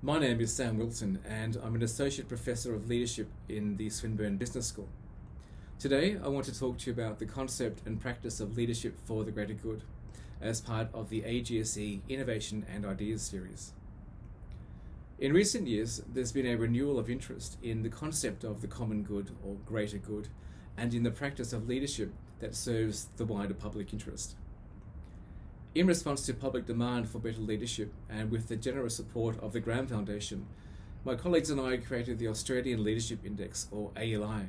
My name is Sam Wilson and I'm an Associate Professor of Leadership in the Swinburne Business School. Today I want to talk to you about the concept and practice of leadership for the greater good as part of the AGCE Innovation and Ideas series. In recent years, there's been a renewal of interest in the concept of the common good or greater good and in the practice of leadership that serves the wider public interest. In response to public demand for better leadership and with the generous support of the Graham Foundation, my colleagues and I created the Australian Leadership Index, or ALI,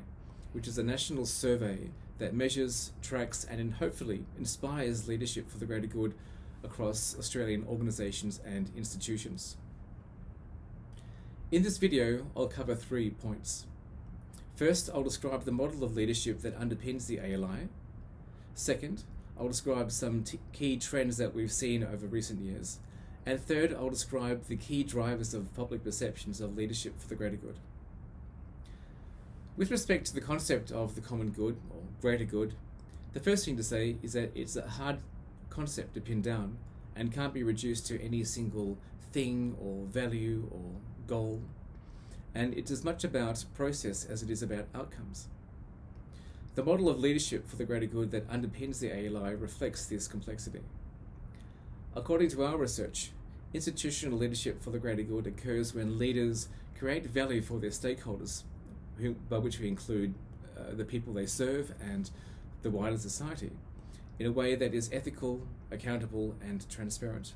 which is a national survey that measures, tracks and hopefully inspires leadership for the greater good across Australian organisations and institutions. In this video, I'll cover 3 points. First, I'll describe the model of leadership that underpins the ALI. Second, I'll describe some key trends that we've seen over recent years. And third, I'll describe the key drivers of public perceptions of leadership for the greater good. With respect to the concept of the common good or greater good, the first thing to say is that it's a hard concept to pin down and can't be reduced to any single thing or value or goal. And it's as much about process as it is about outcomes. The model of leadership for the greater good that underpins the ALI reflects this complexity. According to our research, institutional leadership for the greater good occurs when leaders create value for their stakeholders, by which we include the people they serve and the wider society, in a way that is ethical, accountable, and transparent.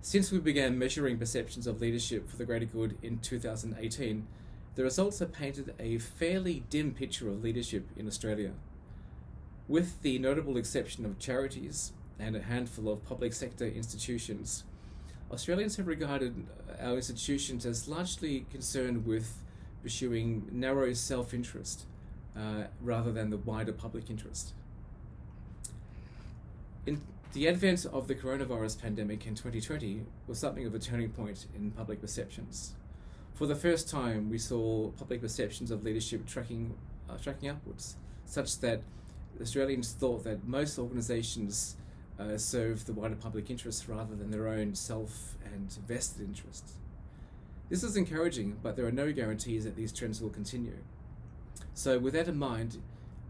Since we began measuring perceptions of leadership for the greater good in 2018, the results have painted a fairly dim picture of leadership in Australia. With the notable exception of charities and a handful of public sector institutions, Australians have regarded our institutions as largely concerned with pursuing narrow self-interest rather than the wider public interest. In the advent of the coronavirus pandemic in 2020 was something of a turning point in public perceptions. For the first time, we saw public perceptions of leadership tracking upwards, such that Australians thought that most organisations serve the wider public interest rather than their own self and vested interests. This is encouraging, but there are no guarantees that these trends will continue. So with that in mind,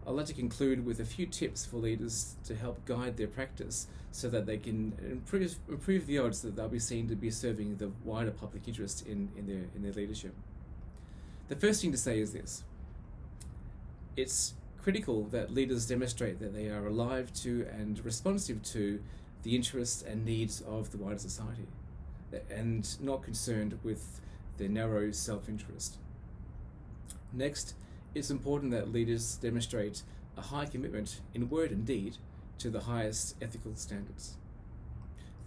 I'd like to conclude with a few tips for leaders to help guide their practice so that they can improve the odds that they'll be seen to be serving the wider public interest in their leadership. The first thing to say is this: it's critical that leaders demonstrate that they are alive to and responsive to the interests and needs of the wider society and not concerned with their narrow self-interest. Next, it's important that leaders demonstrate a high commitment in word and deed to the highest ethical standards.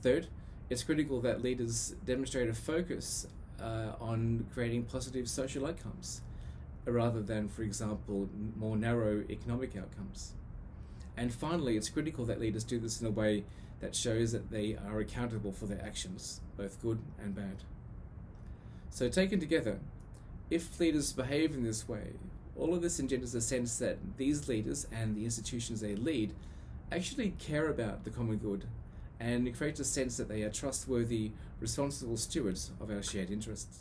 Third, it's critical that leaders demonstrate a focus on creating positive social outcomes rather than, for example, more narrow economic outcomes. And finally, it's critical that leaders do this in a way that shows that they are accountable for their actions, both good and bad. So taken together, if leaders behave in this way, all of this engenders a sense that these leaders and the institutions they lead actually care about the common good, and it creates a sense that they are trustworthy, responsible stewards of our shared interests.